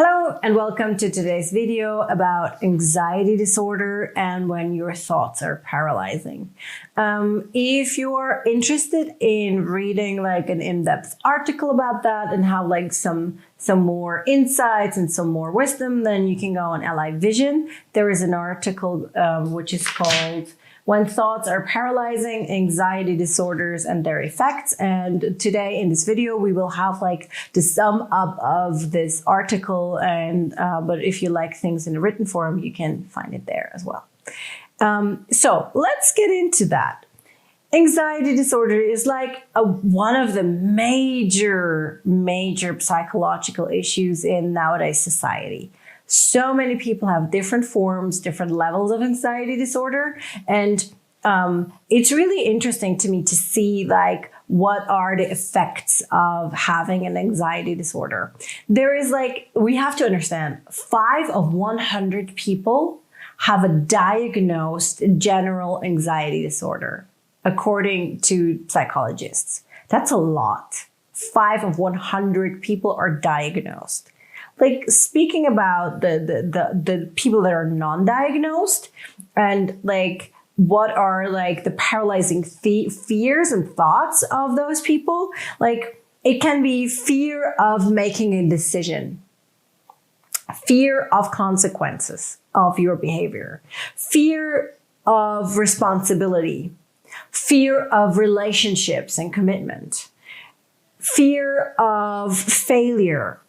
Hello and welcome to today's video about anxiety disorder and when your thoughts are paralyzing. If you're interested in reading like an in-depth article about that and have like some more insights and some more wisdom, then you can go on LI Vision. There is an article which is called When Thoughts Are Paralyzing, Anxiety Disorders and Their Effects. And today in this video, we will have like the sum up of this article. And but if you like things in a written form, you can find it there as well. So let's get into that. Anxiety disorder is like one of the major psychological issues in nowadays society. So many people have different forms, different levels of anxiety disorder. And it's really interesting to me to see like what are the effects of having an anxiety disorder. There is like, we have to understand 5 of 100 people have a diagnosed general anxiety disorder, according to psychologists. That's a lot. 5 of 100 people are diagnosed. Like speaking about the people that are non-diagnosed and like what are like the paralyzing fears and thoughts of those people, like it can be fear of making a decision, fear of consequences of your behavior, fear of responsibility, fear of relationships and commitment, fear of failure,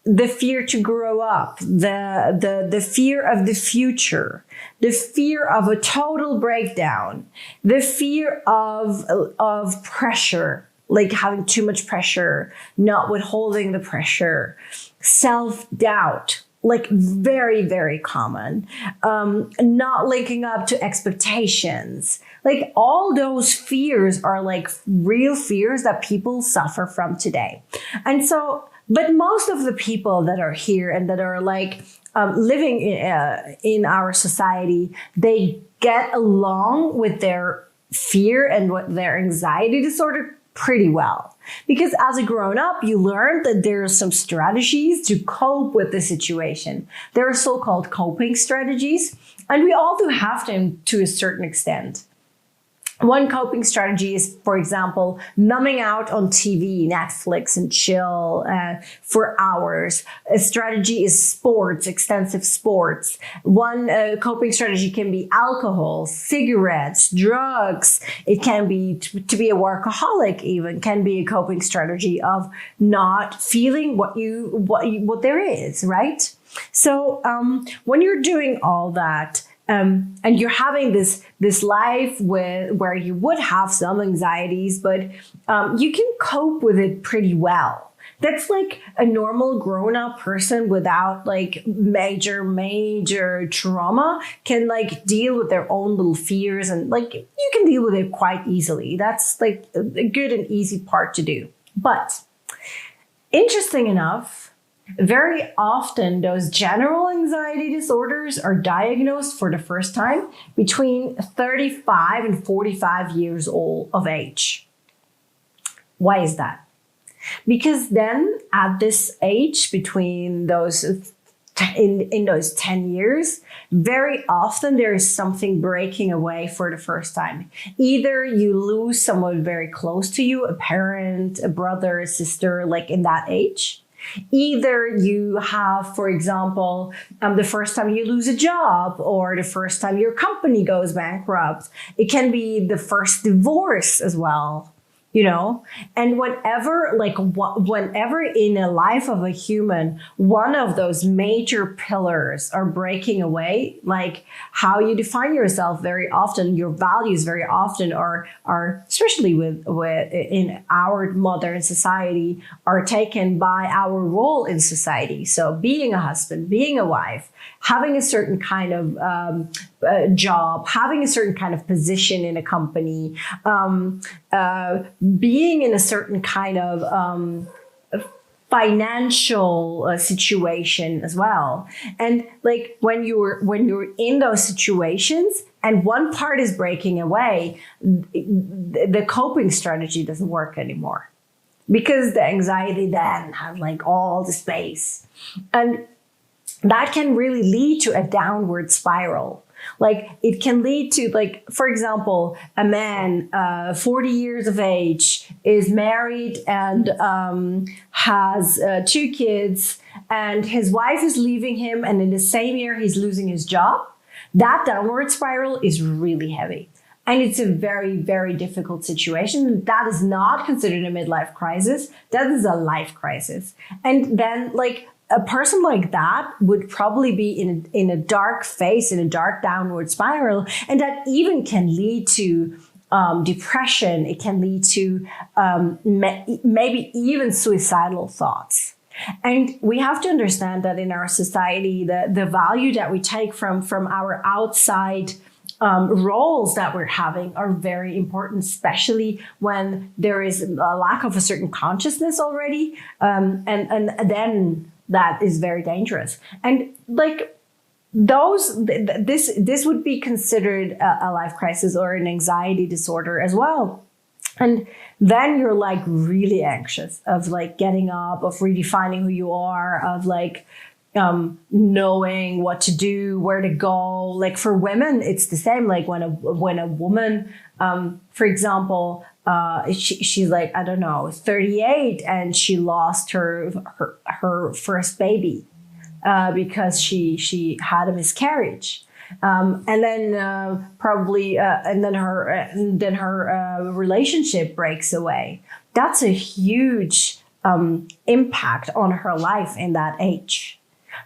the fear to grow up, the fear of the future, the fear of a total breakdown, the fear of pressure, like having too much pressure, not withholding the pressure, self-doubt, like very common, not linking up to expectations. Like all those fears are like real fears that people suffer from today. And so, but most of the people that are here and that are like living in our society, they get along with their fear and with their anxiety disorder pretty well. Because as a grown-up, you learn that there are some strategies to cope with the situation. There are so-called coping strategies, and we all do have them to a certain extent. One coping strategy is, for example, numbing out on TV, Netflix, and chill for hours. A strategy is sports, extensive sports. One coping strategy can be alcohol, cigarettes, drugs. It can be to be a workaholic even, can be a coping strategy of not feeling what there is, right? So when you're doing all that, and you're having this life where you would have some anxieties, but you can cope with it pretty well. That's like a normal grown-up person without like major trauma can like deal with their own little fears, and like you can deal with it quite easily. That's like a good and easy part to do. But interesting enough, very often, those general anxiety disorders are diagnosed for the first time between 35 and 45 years old of age. Why is that? Because then at this age, between those in those 10 years, very often there is something breaking away for the first time. Either you lose someone very close to you, a parent, a brother, a sister, like in that age. Either you have, for example, the first time you lose a job or the first time your company goes bankrupt. It can be the first divorce as well, you know? And whenever in a life of a human, one of those major pillars are breaking away, like how you define yourself very often, your values very often are especially with in our modern society, are taken by our role in society. So being a husband, being a wife, having a certain kind of job, having a certain kind of position in a company, being in a certain kind of financial situation as well. And like when you're in those situations and one part is breaking away, the coping strategy doesn't work anymore. because the anxiety then has like all the space. And that can really lead to a downward spiral. Like it can lead to, like, for example, a man, 40 years of age, is married and has 2 kids, and his wife is leaving him, and in the same year he's losing his job. That downward spiral is really heavy. And it's a very, very difficult situation. That is not considered a midlife crisis. That is a life crisis. And then, like, a person like that would probably be in a dark phase, in a dark downward spiral. And that even can lead to depression. It can lead to maybe even suicidal thoughts. And we have to understand that in our society, the value that we take from our outside roles that we're having are very important, especially when there is a lack of a certain consciousness already. And then that is very dangerous. And like this would be considered a life crisis or an anxiety disorder as well. And then you're like really anxious of like getting up, of redefining who you are, of like knowing what to do, where to go. Like for women, it's the same. Like when a woman, for example, she's like, I don't know, 38, and she lost her first baby because she had a miscarriage. And then probably and then her relationship breaks away. That's a huge impact on her life in that age.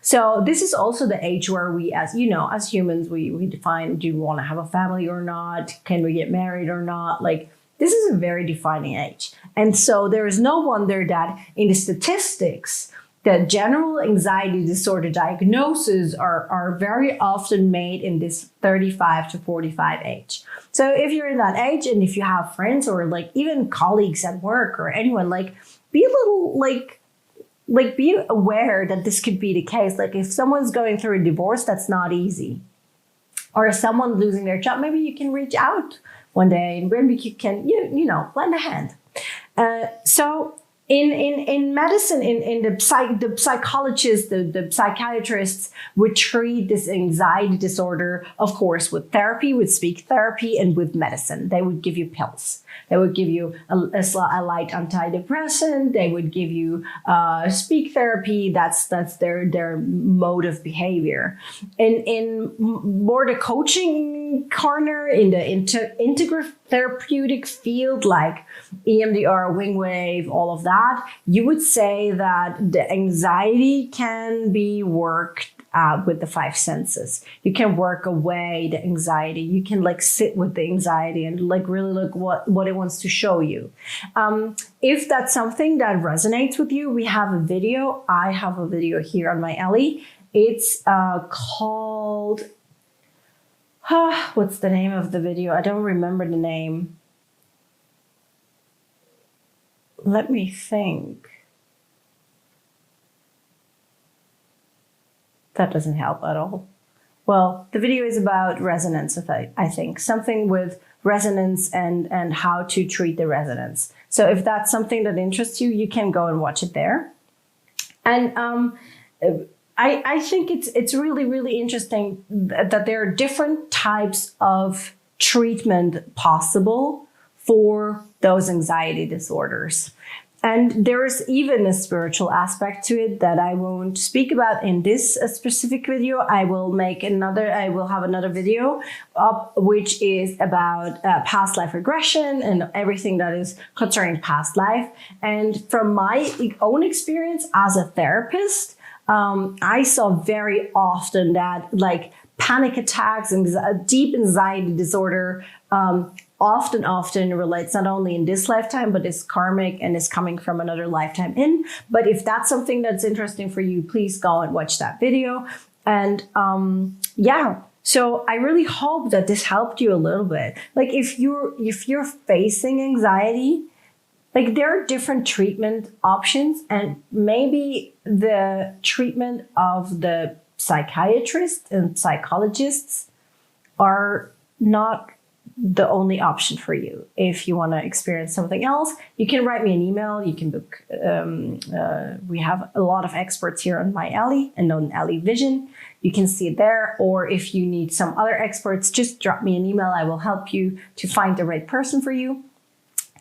So this is also the age where we, as you know, as humans, we define, do we want to have a family or not? Can we get married or not? Like, this is a very defining age. And so there is no wonder that in the statistics, the general anxiety disorder diagnoses are very often made in this 35 to 45 age. So if you're in that age, and if you have friends or like even colleagues at work or anyone, like be a little like be aware that this could be the case. Like if someone's going through a divorce, that's not easy. Or if someone losing their job, maybe you can reach out one day and maybe you can, you know, lend a hand. So in medicine, in the psychologists, the psychiatrists would treat this anxiety disorder, of course, with therapy, with speech therapy, and with medicine. They would give you pills. They would give you a light antidepressant. They would give you speech therapy. That's their mode of behavior. In more the coaching corner, in the integrative therapeutic field, like EMDR, wing wave, all of that, you would say that the anxiety can be worked with the 5 senses. You can work away the anxiety. You can like sit with the anxiety and like really look what it wants to show you. If that's something that resonates with you, we have a video. I have a video here on my Ellie. It's called, what's the name of the video? I don't remember the name. Let me think. That doesn't help at all. Well, the video is about resonance, I think. Something with resonance and how to treat the resonance. So if that's something that interests you, you can go and watch it there. And I think it's really, really interesting that there are different types of treatment possible for those anxiety disorders. And there is even a spiritual aspect to it that I won't speak about in this specific video. I will have another video up, which is about past life regression and everything that is concerning past life. And from my own experience as a therapist, I saw very often that like panic attacks and deep anxiety disorder often relates not only in this lifetime, but is karmic and is coming from another lifetime in. But if that's something that's interesting for you, please go and watch that video. And yeah, so I really hope that this helped you a little bit. Like if you're facing anxiety, like there are different treatment options, and maybe the treatment of the psychiatrists and psychologists are not the only option for you. If you want to experience something else, you can write me an email. You can book. We have a lot of experts here on My Alley and on Alley Vision. You can see it there. Or if you need some other experts, just drop me an email. I will help you to find the right person for you.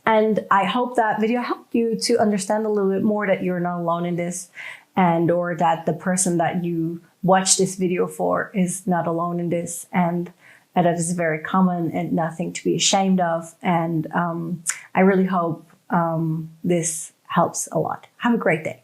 And I hope that video helped you to understand a little bit more that you're not alone in this, and or that the person that you watch this video for is not alone in this, and that is very common and nothing to be ashamed of. And I really hope this helps a lot. Have a great day.